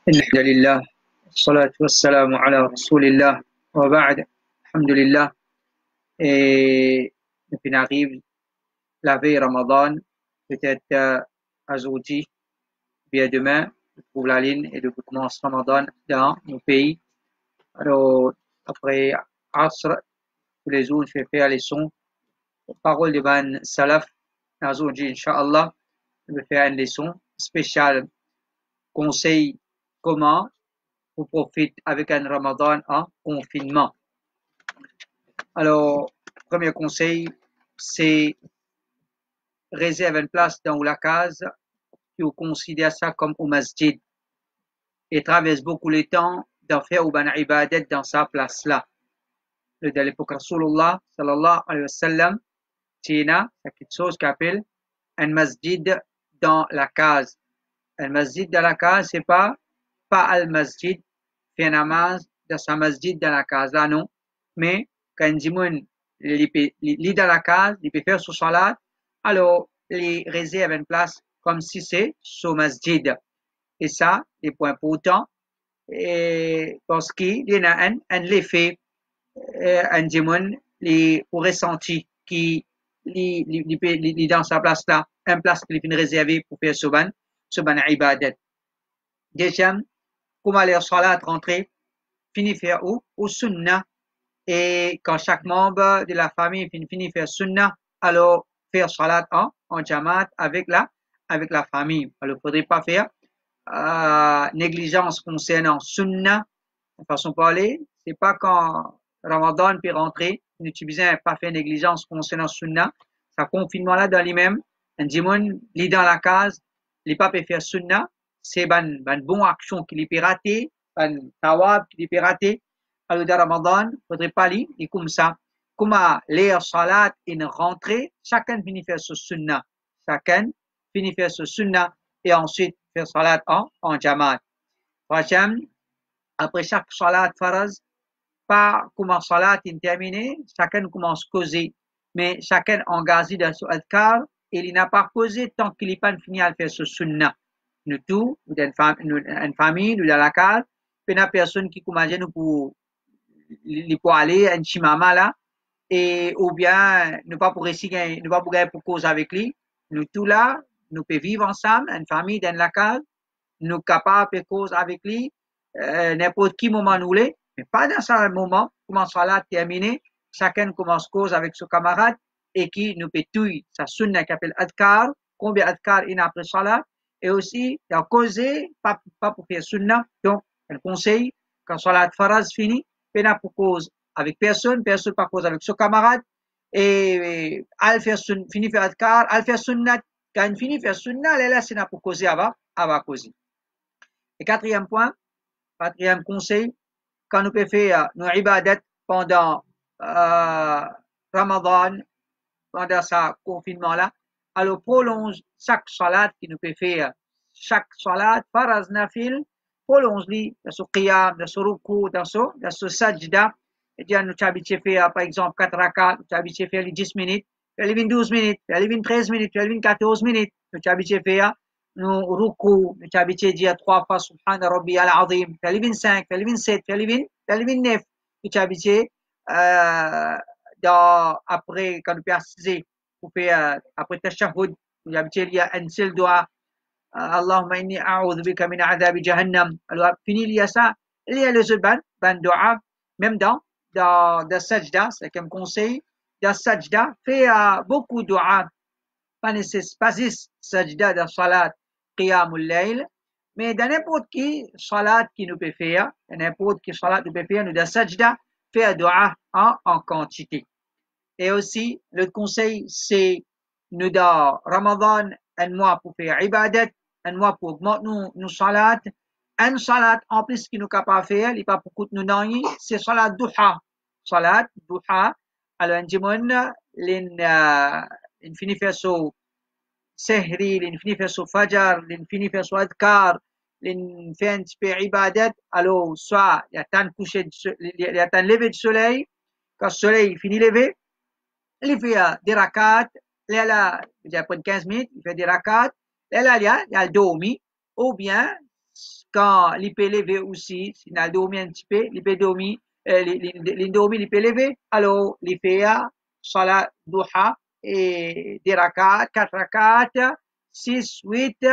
الحمد لله والصلاة والسلام على رسول الله وبعد الحمد لله et puis on arrive la veille Ramadan peut-être aujourd'hui bien demain on trouve la ligne et le commence Ramadan dans nos pays alors après Asr tous les jours je fais faire les sons parole de Ban Salaf aujourd'hui Inch'Allah je vais faire une leçon spéciale conseil comment on profite avec un Ramadan en confinement. Alors, premier conseil, c'est réserver une place dans la case, puis on considère ça comme au masjid et traverse beaucoup le temps d'en faire une ibadat dans sa place-là. De l'époque Rasulullah sallallahu alayhi wa sallam, c'est quelque chose qu'on appelle un masjid dans la case. Un masjid dans la case, c'est pas al-masjid, fait namaz dans sa masjid dans la case là, non. Mais quand Jimoun lit dans la case, il peut faire son salat, alors il réserve une place comme si c'est son masjid. Et ça, c'est point important, et parce qu'il y a un effet, un Jimoun, pour ressenti qui est dans sa place là, une place qu'il est réservée pour faire ce ban ibadat. Deuxième, comment les salat rentrer, finit faire au sunnah. Et quand chaque membre de la famille finit faire sunnah, alors faire salat en jamaat avec la famille. Alors, il ne faudrait pas faire négligence concernant sunnah. De façon de parler, c'est pas quand Ramadan peut rentrer, nous n'utilisons pas faire négligence concernant sunnah. Ça confinement là dans lui-même, un dimon lit dans la case, il pas peut faire sunnah, c'est ban bon action qu'il peut rater, ban tawab qu'il peut rater. Alors dans Ramadan, faudrait pas lire et comme ça. Comment lire salat et une rentrée, chacun finit faire ce sunnah. Chacun finit faire ce sunnah et ensuite faire salat en jamaat. Troisième, après chaque salat faraz, pas comment salat est terminé, chacun commence à causer, mais chacun engagé dans ce adkar, et il n'a pas causé tant qu'il n'est pas fini à faire ce sunnah. Nous tous, nous une famille, nous dans la case, puis il y a personne qui commence nous pour aller à un chimama là, et ou bien nous pas pour réussir, nous pas pour gagner pour cause avec lui. Nous tous là, nous pouvons vivre ensemble, une famille dans la case, nous capables de cause avec lui, n'importe qui moment nous l'est, mais pas dans ce moment, comment salat terminé, chacun commence cause avec son camarade et qui nous peut tout sa sunna qui appelle adkar, combien adkar il a après salat, et aussi il a causé, pas pour faire sunna, donc un conseil, quand salat faraz fini, pena pour cause avec personne pas cause avec son camarade, et al faire fini faire adkar, al faire sunnat, quand il finit faire sunnah, là c'est pour causer avant causer. Et quatrième conseil, quand nous pouvons faire nos ibadat pendant Ramadan, pendant ce confinement-là, alors prolonge chaque salat qui nous peut faire, chaque salat, faraz nafil, prolonge-les dans ce qiyam, dans ce ruku, dans ce sajda. Et nous habitués faire, par exemple, 4 rakats, nous habitués faire les 10 minutes, les 12 minutes, les 13 minutes, les 14 minutes, nous habitués faire nous ruku, nous habitués dire 3 fois Subhana Rabbi al-Azim, les 25, les 27, les 29, nous habitués après, quand nous passons, pour faire, après tashahhud, nous habitués il y a un seul doigt, Allahumma inni a'udhu bika min adhabi jahannam. Alors, fini, il y a ça, il y a les autres ban doigt, même dans sajda, c'est comme conseil, dans sajda, fait beaucoup de doigts, pas nécessaire, pas juste sajda dans salat, qiyamul layl, mais dans n'importe qui salat qui nous peut faire, n'importe qui salat nous peut faire, nous dans sajda, faire doigt en quantité. Et aussi, le conseil, c'est nous dans Ramadan, un mois pour faire ibadat, un mois pour augmenter nos salat, un salat en plus qui nous capable de faire, il pas beaucoup de nous c'est salat duha. Salat duha, alors un dimon, l'infini fait so sehri, l'infini fait so fajar, l'infini fait so adkar, l'infini un petit peu ibadat, alors soit il y a tant coucher, il y a tant lever du soleil, quand le soleil finit lever, il fait des rakats, là, il y a 15 minutes, il fait des rakats, là, il y a le dormi, ou bien, quand il peut lever aussi, s'il a dormi un petit peu, il peut dormir, il peut lever, alors il fait salat duha et des rakats, 4 rakats, 6, 8,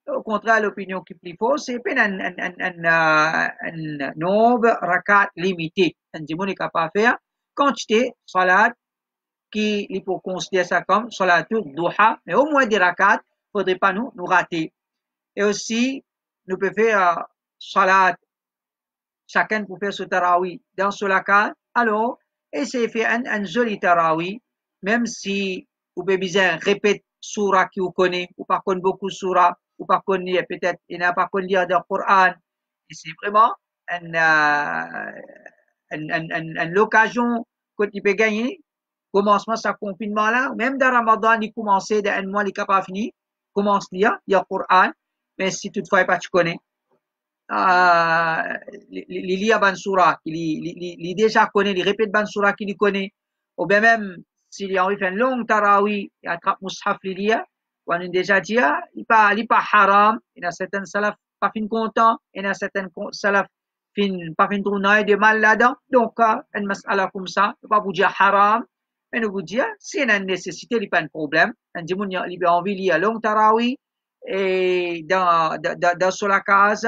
au contraire, l'opinion qui est plus fausse, c'est un nombre rakat limité. Un démon n'est capable de faire quantité salat qui il faut considérer ça comme salat duha, mais au moins des rakats, il ne faudrait pas nous rater. Et aussi, nous pouvons faire salat, chacun peut faire ce tarawih dans ce lacan. Alors, essayez de faire un joli tarawih, même si vous pouvez bien répéter surah qui vous connaît, ou pas connaître beaucoup de surah, ou pas connaître peut-être, il n'a pas connaître lire le Coran. Et c'est vraiment une occasion que tu peux gagner. Commencement ce confinement là, même dans Ramadan, il commençait d'un mois, il n'est pas fini, commence à lire le Coran, mais si toutefois pas tu connais, li lia ban surah, li déjà connaît, il répète ban surah qu'il connaît, ou bien même s'il a envie de faire une longue tarawih, il attrape mushaf li lia, on a déjà dit, il pas haram, il y a certains salaf pas fin content, il y a certains salaf pas fin trouver de mal là-dedans, donc une mas'ala comme ça, il pas vous dire haram, mais nous vous dire, s'il y a une nécessité, il n'y a pas de problème, un dimoun il a envie de lire long tarawih, et dans sur la case,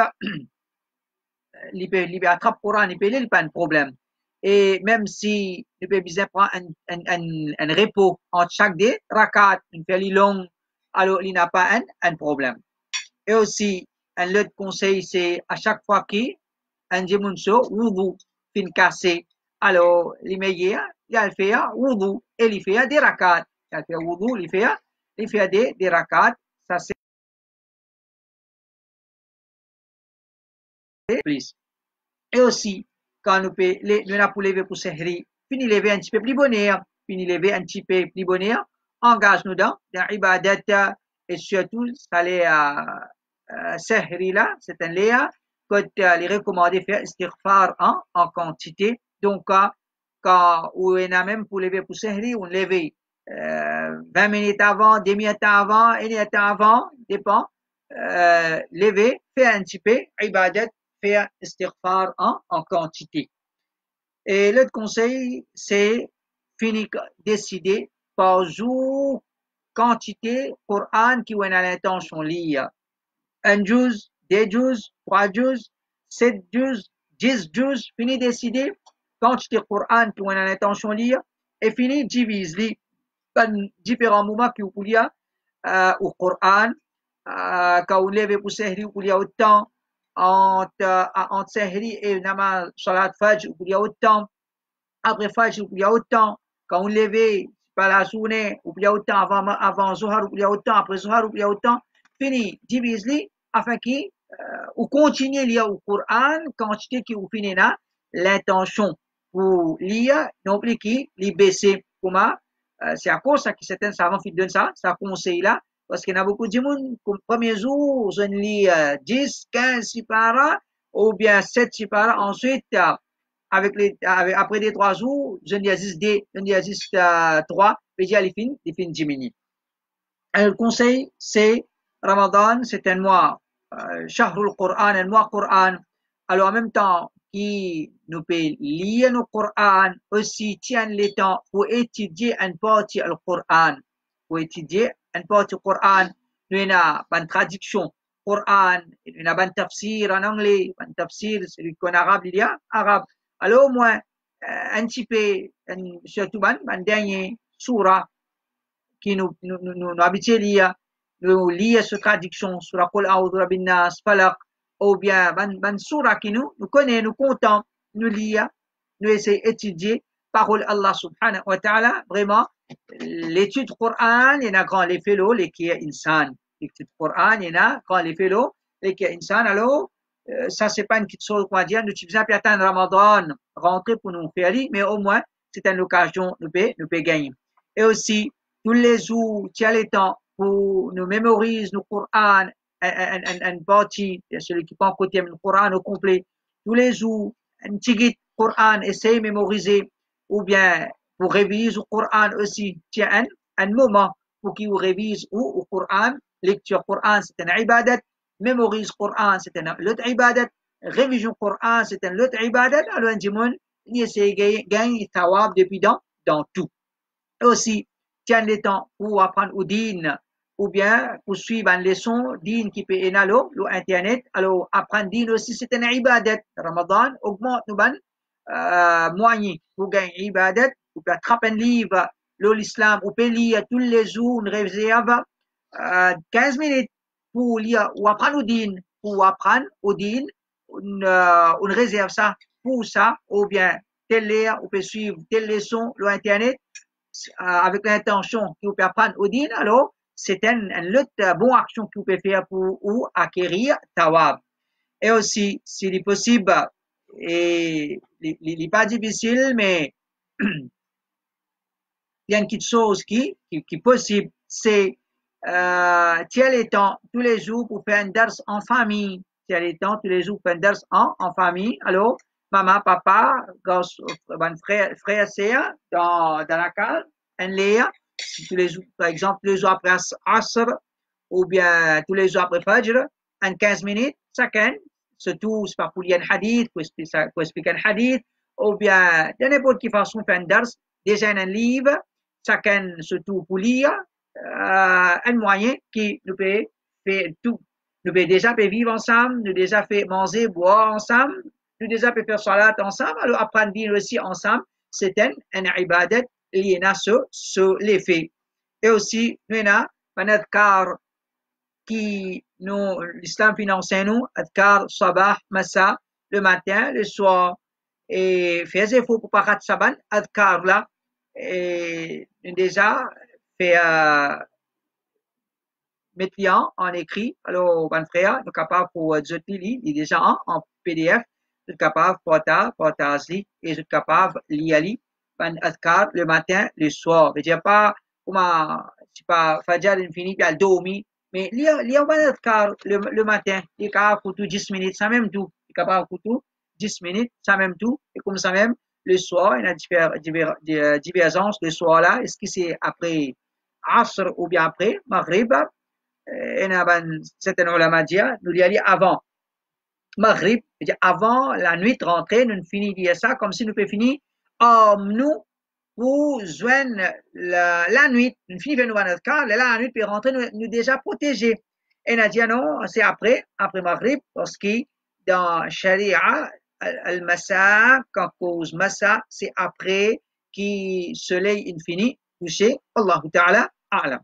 il attrape Coran, il peut lire, il pas de problème. Et même si il peut bien prendre un repos entre chaque des rakat, une fait long, alors il n'a pas un problème. Et aussi, un autre conseil, c'est à chaque fois qu'un dimunso, wudu, fin cassé, alors l'immédiat, il fait wudu, et il fait des rakat. Il fait wudu, il fait des rakat, ça c'est plus. Et aussi, quand nous avons pour lever pour sehri, fini lever un petit peu plus bonheur, fini lever un petit peu plus bonheur, engage-nous dans ibadat, et surtout, ça les sehri là, c'est un léa, que les recommandé faire istighfar en quantité. Donc, quand on a même pour lever pour sehri, on lève 20 minutes avant, 10 minutes avant, 1 minute avant, dépend, lever, faire un petit peu, ibadat, faire istighfar en quantité. Et l'autre conseil, c'est finir décider par jour, quantité, Coran qui on a l'intention de lire. Un juz, deux juz, trois juz, 7 juz, 10 juz, fini décider quantité Coran qui on a l'intention de lire et fini divise les différents moments que vous pouvez lire au Coran, quand vous levez pour sehri, vous pouvez autant entre sehri et namaz salat fajr, il y a autant. Après fajr, il y a autant. Quand vous levez, pas la journée, il y a autant. Avant Zohar, il y a autant. Après Zohar, il y a autant. Fini, divise-les afin que vous continuez à lire au Coran, quantité que vous finissez là, l'intention pour lire, non plus qui, les baisser. Comment? C'est à cause que certains savants donnent ça conseille là. Parce qu'il y a beaucoup de monde, comme premier jour, je lis 10, 15 sipara, ou bien 7 sipara. Ensuite, après les 3 jours, je lis 10, je lis 10, 3, puis les fins diminuent. Le conseil, c'est Ramadan, c'est un mois, Shahrul Qur'an, un mois Qur'an. Alors en même temps, qui nous peut lire le Qur'an, aussi tient le temps pour étudier une partie du Qur'an. Pour étudier une partie du Qur'an, nous avons une traduction Qur'an, nous avons un tafsir en anglais, un tafsir, celui qu'en arabe, il y a arabe. Alors au moins, un petit peu, surtout un dernier surah, qui nous habitués à lire cette traduction sur la Qul A'udhu Rabbin Nas, Falaq, ou bien ban surah qui nous connaît, nous comptons, nous lire, nous essayer d'étudier parole Allah subhanahu wa ta'ala, vraiment, l'étude Coran, il y en a grand les félos, les qui est insan. L'étude Coran, il y en a grand les félos, les qui est insan. Alors, ça c'est pas une petite chose qu'on va dire, nous utilisons pas attendre Ramadan, rentrer pour nous faire lire, mais au moins, c'est une occasion, nous peut gagner. Et aussi, tous les jours, tu as le temps pour nous mémoriser le Coran, une partie, celui qui prend côté le Coran au complet, tous les jours, un petit Coran, essaye de mémoriser, ou bien pour réviser le Coran aussi, tu as un moment pour qu'il révise ou au Coran, lecture Coran, c'est un ibadat, mémorise Coran, c'est un autre ibadat, révision Coran, c'est un autre ibadat, alors un jimoun, il essaie de gagner tawab depuis dans tout. Et aussi, tiens le temps pour apprendre au din, ou bien pour suivre une leçon din qui peut être internet, alors apprendre din aussi, c'est un ibadat. Ramadan augmente nos moyens pour gagner ibadat, ou peut attraper un livre, l'islam, ou peut lire tous les jours, une réserve, 15 minutes pour lire ou apprendre au din, une réserve ça, pour ça, ou bien telle lire, ou peut suivre telle leçon, l'internet, avec l'intention que vous pouvez apprendre au din, alors c'est une autre bonne action que vous pouvez faire pour ou acquérir tawab. Et aussi, s'il est possible, et il n'est pas difficile, mais il y a une petite chose qui est possible, c'est tiens les temps tous les jours pour faire un dars en famille. Tiens les temps tous les jours pour faire un dars en famille. Alors, maman, papa, frère, sœur, dans la case, un léa, tous les jours, par exemple, tous les jours après Asr, ou bien tous les jours après Fajr, en 15 minutes, chacun, surtout, c'est pas pour lire un hadith, pour expliquer un hadith, ou bien, de n'importe quelle façon, faire un dars, déjà un livre, chacun, surtout pour lire, un moyen qui nous peut faire tout. Nous peut déjà vivre ensemble, nous déjà fait manger, boire ensemble, nous déjà peut faire salat ensemble, alors apprendre bien aussi ensemble, c'est un ibadat lié à l'effet. Et aussi, nous avons un adkar qui nous, l'islam finance nous, adkar, sabah, massa, le matin, le soir, et faisez faut pour pas rater saban, adkar là, et déjà fait mettre en écrit. Alors, mon frère, nous capable pour il est déjà en PDF, nous capable pour asli et nous capable lire ban adkar le matin, le soir. Je dire pas comment c'est pas Fajr infini puis al dormir, mais lire ban adkar le matin, il est capable pour tout 10 minutes, ça même tout. Il est capable pour tout 10 minutes, ça même tout. Et comme ça même, le soir, il y a divergences le soir là. Est-ce que c'est après Asr ou bien après Maghrib? Certains ulama disent, nous y aller avant Maghrib, avant la nuit rentrée, nous finissons ça comme si nous pouvions finir nous pour joindre la nuit, nous finissons notre cas, la nuit peut rentrer, nous déjà protégés. Et nous dit non, c'est après Maghrib, parce que dans Sharia, al-Massa, quand cause Massa, c'est après qui soleil infini couché, Allah Ta'ala, A'lam.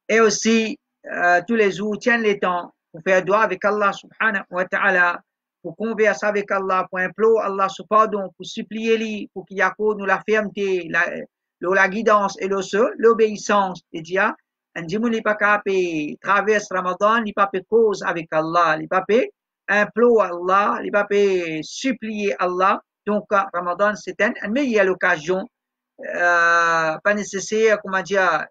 Et aussi, tous les jours, tiennent les temps pour faire doigt avec Allah subhanahu wa ta'ala, pour converser avec Allah, pour implorer Allah son pardon, pour supplier lui, pour qu'il accorde nous la fermeté, la guidance et l'obéissance. Et dire, un dimoun n'est pas capable traverse Ramadan, il n'est pas cause avec Allah, il n'est pas implorer Allah, il n'est pas supplier Allah. Donc, Ramadan, c'est une meilleure occasion, pas nécessaire, comment dire,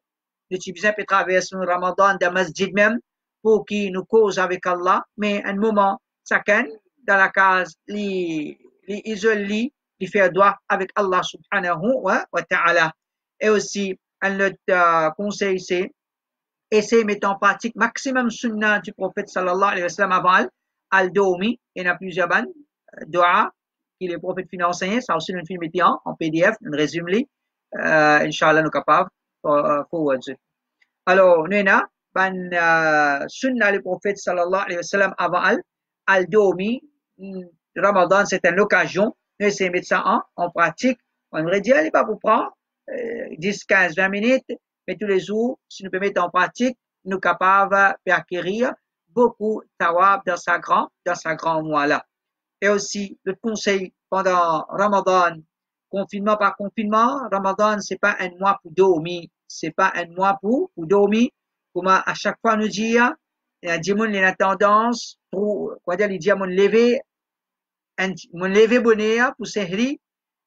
d'utiliser peut traverser le Ramadan de masjid même pour qu'il nous cause avec Allah, mais un moment, chacun dans la case, il isole, il fait doigt avec Allah subhanahu wa ta'ala. Et aussi, un autre conseil, c'est essayer de mettre en pratique maximum sunnah du prophète sallallahu alayhi wa sallam avant al-Domi. Il y en a plusieurs bandes, dua, qui le prophète fait enseigner, ça aussi nous fait en PDF, un résumé, Inch'Allah, nous capables forward. Alors, nous avons sunna le prophète sallallahu alayhi wa sallam avant al-Domi. Ramadan, c'est une occasion. Nous essayons de mettre ça en pratique. On devrait dire, il n'est pas pour prendre 10, 15, 20 minutes, mais tous les jours, si nous pouvons mettre en pratique, nous sommes capables d'acquérir beaucoup de tawab dans sa grand mois-là. Et aussi, le conseil pendant Ramadan, confinement par confinement, Ramadan, c'est pas un mois pour dormir, c'est pas un mois pour dormir. Comme à chaque fois nous dire, il y a des gens qui ont tendance, quoi dire, ils disent, mon lever bonheur pour sehri,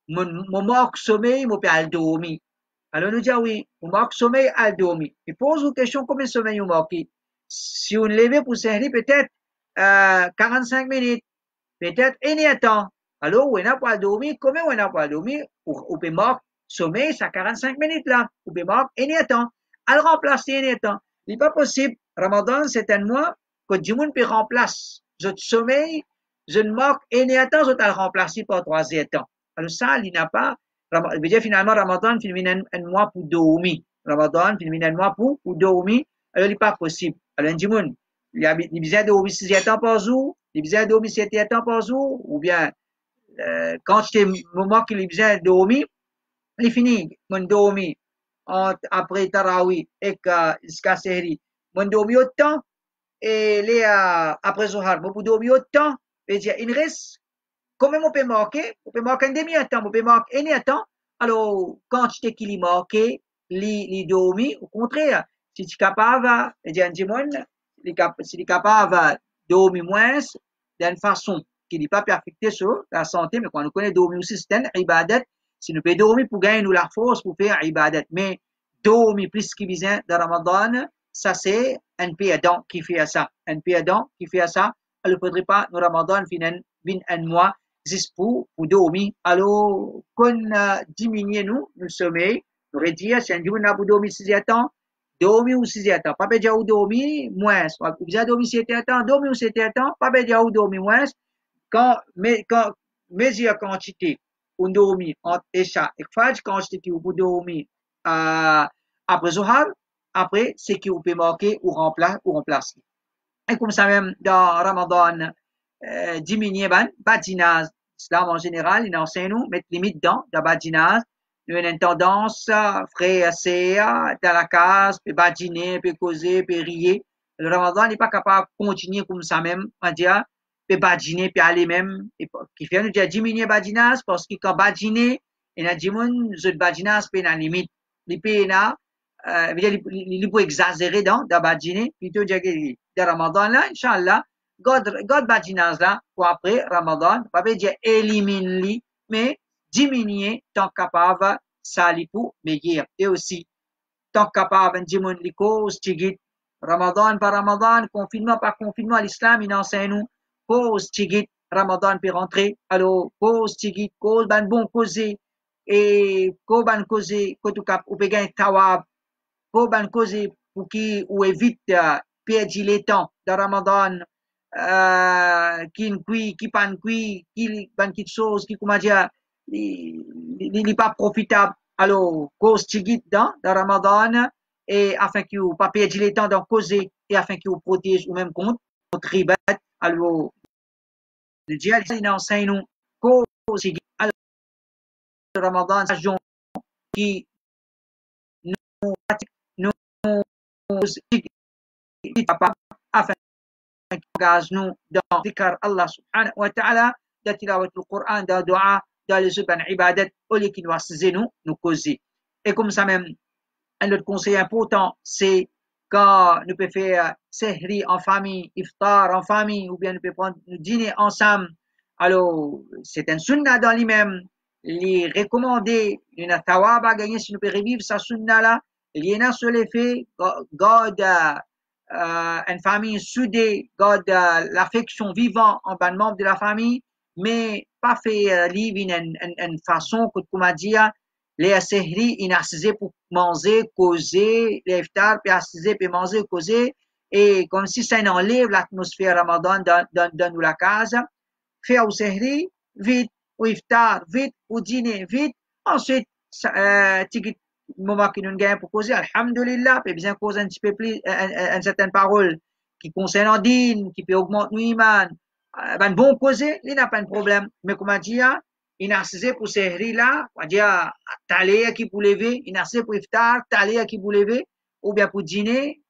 mon manque sommeil, mon peut dormir. Alors nous disons oui, mon manque sommeil, à dormir. Mais pose une question, combien de sommeil vous manquez? Si on lever pour sehri, peut-être 45 minutes, peut-être un temps. Alors, on n'a pas dormi, comment on n'a pas dormi? On peut manquer sommeil, ça 45 minutes là. On peut manquer un temps. Alors remplacer un temps. Il n'est pas possible. Ramadan, c'est un mois que du monde peut remplacer votre sommeil, je ne manque et n'y attend, je t'ai remplacé par 3 temps. Alors ça, il n'a pas, veut dire finalement, Ramadan, il un mois pour dormir. Ramadan, il un mois pour dormir. Alors, il n'est pas possible. Alors, un monde, il a besoin de dormir 6 temps par jour, il a besoin de dormir 7 temps par jour, ou bien, quand j'étais moment qu'il a besoin de dormir, il finit, mon dormir, après Tarawi et jusqu'à Sehri, mon dormir autant, et les, après Zohar, mon dormir autant, et dire, il reste, quand même on peut marquer un demi-temps, on peut marquer un temps, alors, quand tu t'es marqué, les dormir, au contraire, si tu es capable, et dire, si tu es capable de dormir moins, d'une façon qui n'est pas affectée sur la santé, mais quand on connaît dormir aussi, c'est un ibadat, si nous pouvons dormir pour gagner nous la force pour faire ibadat, mais dormir plus qu'il besoin de Ramadan, ça c'est un pédant qui fait ça, un pédant qui fait ça, alors il ne faudrait pas nous Ramadan vienne un mois juste pour dormir, alors qu'on diminue nous sommeil, nous dire si un jour on a pour dormir 6 temps, dormir ou 6 temps, pas dire ou dormir moins, ou bien dormir 7 temps, dormir ou 7 temps, pas dire ou dormir moins, quand mesure quantité pour dormir entre Isha et Fajr, quantité pour dormir après Zohar, après c'est qui vous peut marquer ou remplacer. Et comme ça même dans Ramadan, diminuer badinage, l'islam en général, il enseigne nous mettre limite dans badinage, nous avons une tendance frère c'est dans la case, puis badiner, puis causer, puis rire. Le Ramadan n'est pas capable de continuer comme ça même, on dire peut badiner puis aller même et qui fait nous dire diminuer badinage parce que quand badiner il a dit mon je badinage peut la limite les peut là il peut exagérer dans badiner plutôt dire que de Ramadan là inchallah God badinage là pour après Ramadan pas veut dire éliminer lui mais diminuer tant capable ça lui pour meilleur et aussi tant capable de mon les causes tigit Ramadan par Ramadan confinement par confinement l'islam il enseigne nous cause tigit Ramadan peut rentrer alors cause tigit cause ban bon causé et ko ban causé ko tout cap ou peut gagner tawab ko ban causé pour qui ou évite perdre les temps de Ramadan qui pan qui ban quelque chose qui comment dire il pas profitable alors cause tigit dans Ramadan et afin que vous pas perdre les temps dans causer et afin que vous protège ou même contre ribat alors le dia il enseigne nous cause tigit alors Ramadan qui nous nous afin que engage nous dans dhikr Allah subhanahu wa ta'ala dans tilawat le Coran dans dua dans les autres ibadat au lieu qu'il nous causer et comme ça même un autre conseil important, c'est quand nous pouvons faire sehri en famille, iftar en famille, ou bien nous pouvons prendre nous dîner ensemble. Alors, c'est un sunnah dans lui-même. Les recommander, une tawab à gagner si nous pouvons revivre sa sunnah là. Il y en a sur les faits, God, une famille soudée, God, l'affection vivante en bas de membres de la famille, mais pas fait vivre une façon que, comment dire, les sehri, ils assisent pour manger, causer, les iftar, puis assiser, puis manger, causer, et comme si ça enlève l'atmosphère ramadan dans la casa, faire au sehri, vite, au iftar, vite, au dîner, vite, ensuite, tigit, moment qui nous gagne pour causer, alhamdulillah, puis bien causer un petit peu plus, une certaine parole qui concerne en dîne, qui peut augmenter nous iman, ben bon causer, il n'a pas de problème, mais comment dire, il a assez pour sehri là, on va dire, taler qui pour lever, il a assez pour iftar, taler qui pour lever, ou bien pour dîner,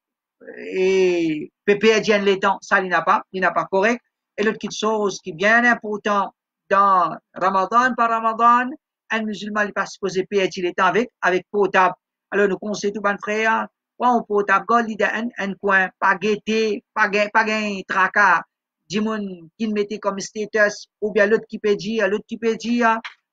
et pépé dire les temps, ça il n'a pas correct. Et l'autre chose qui est bien important dans Ramadan par Ramadan, un musulman n'est pas supposé payer les temps avec potable. Alors nous conseillons tout bon frère, on potable, gol un coin, pas guetter, pas gain tracas, du monde qui mettait comme status, ou bien l'autre qui peut dire,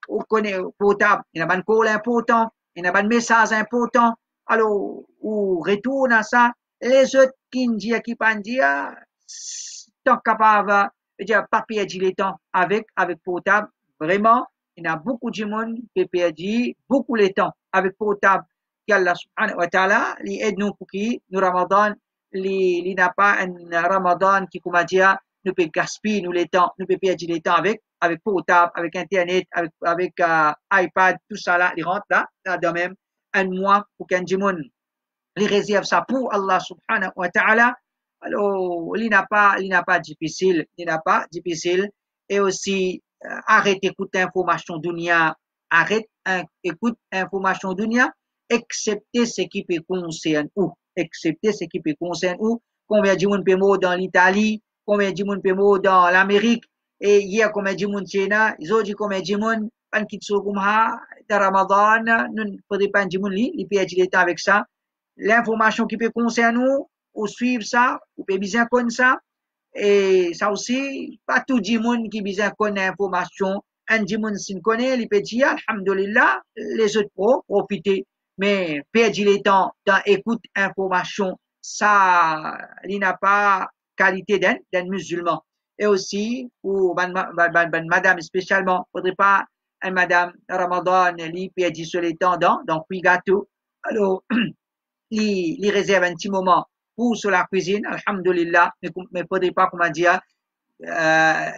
on connaît potable, il y a un call important, il y a un message important, alors, ou retourne à ça, les autres qui ne disent, qui ne disent, tant capable, dire, pas perdre le temps avec potable, vraiment, il y a beaucoup de monde qui perd beaucoup de temps avec potable, qu'Allah subhanahu wa ta'ala, il aide nous pour qui, nous Ramadan, il n'a pas un Ramadan qui, comment dire, nous peut gaspiller nous les temps, nous peut perdre les temps avec portable, avec Internet, avec iPad, tout ça là, il rentre là de même, un mois pour qu'un Jimoun, il réserve ça pour Allah subhanahu wa ta'ala. Alors, il n'a pas difficile, il n'a pas difficile. Et aussi, arrête d'écouter information dunya, arrête, écoute information dunya, excepté ce qui peut concerner ou, excepté ce qui peut concerner ou, combien de monde peut mourir dans l'Italie, combien de monde peut mourir dans l'Amérique, et hier combien de monde China, ils ont dit combien de monde, pan kitso kumha, de Ramadan, nous, faudrait pas de monde li, il peut être temps avec ça. L'information qui peut concerner nous, ou suivre ça, ou peut bien connaître ça, et ça aussi, pas tout le monde qui bien connaît l'information, un du monde s'il connaît, il peut dire, alhamdulillah, les autres profiter, mais perdre le temps dans écoute information, ça, il n'a pas qualité d'un musulman. Et aussi, pour madame spécialement, faudrait pas un madame Ramadan, il perd sur le temps dans cuit gâteau. Alors, il réserve un petit moment pour sur la cuisine, alhamdulillah, mais faudrait pas, comment dire, euh,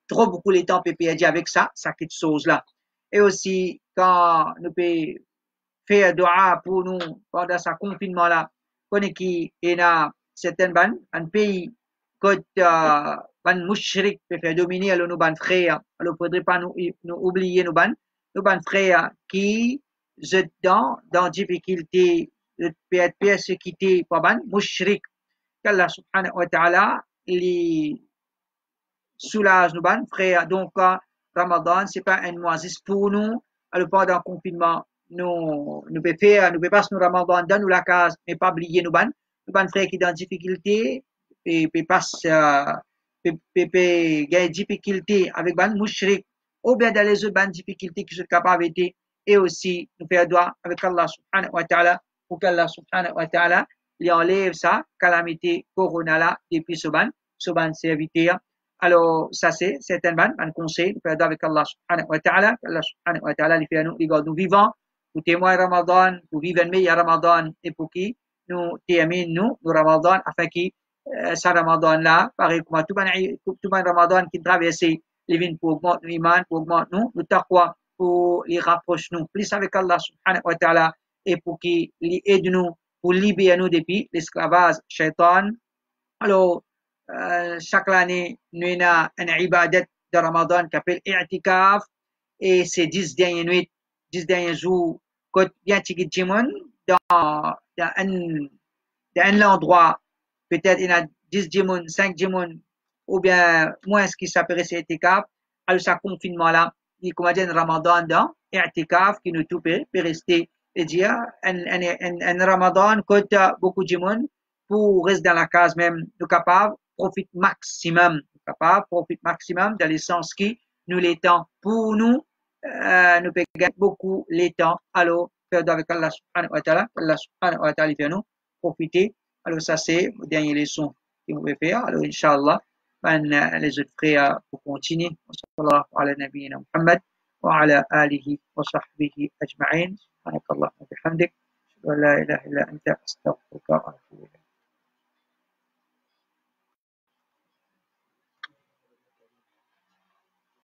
trop beaucoup de temps peut perdre avec ça quelque chose là. Et aussi, quand nous pouvons faire dua pour nous pendant ce confinement là, connaît qui est dans certaines bandes, un pays que ban mushrik peut faire dominer alors nos bandes frères, alors faudrait pas nous oublier nos bandes frères qui sont dans difficulté de être persécutés par ban mushrik, qu'Allah subhanahu wa ta'ala les soulage nos bandes frères. Donc, Ramadan, c'est pas un moisis pour nous. Alors, pendant le confinement, nous pouvons passer nos Ramadan dans nous la case, mais pas oublier nos bandes frères qui sont en difficulté, et passer, gagner difficulté avec ban mushrik, ou bien dans les autres bandes difficultés qui sont capables d'aider, et aussi, nous faire droit avec Allah subhanahu wa ta'ala, pour qu'Allah subhanahu wa ta'ala, il enlève ça, calamité, corona là, depuis ce ban serviteur. Alors, ça c'est un conseil, nous faisons avec Allah subhanahu wa ta'ala, Allah subhanahu wa ta'ala, il fait nous, il garde nous vivants, pour témoigner Ramadan, pour vivre un meilleur Ramadan, et pour qui nous terminons nous Ramadan, afin que ce Ramadan là, pareil comme tout le Ramadan qui traverse, les vignes pour augmenter l'iman, pour augmenter nous taqwa, pour les rapprocher nous, plus avec Allah subhanahu wa ta'ala, et pour qu'il aide nous, pour libérer nous depuis l'esclavage shaitan. Alors, chaque année, nous avons un ibadat de Ramadan qui s'appelle I'tikaf, et c'est 10 dernières nuits, 10 derniers jours, quand bien tu dans un endroit, peut-être il y a 10 djimoun, 5 djimoun, ou bien moins ce qui s'appelle I'tikaf, alors ce confinement là, il commence un Ramadan dans I'tikaf qui nous tout peut rester, et dire un Ramadan coûte beaucoup de djimoun, pour rester dans la case même, nous capables profite maximum, capable profite maximum dans le sens qui nous les temps pour nous, nous peut gagner beaucoup les temps. Alors, faire avec Allah subhanahu wa ta'ala, Allah subhanahu wa ta'ala fait nous profiter. Alors, ça c'est la dernière leçon que vous pouvez faire. Alors, Inch'Allah, les autres frères pour continuer. Sallallahu ala nabiyyina Muhammad wa ala alihi wa sahbihi ajma'in. سبحانك اللهم وبحمدك لا إله إلا أنت أستغفرك وأتوب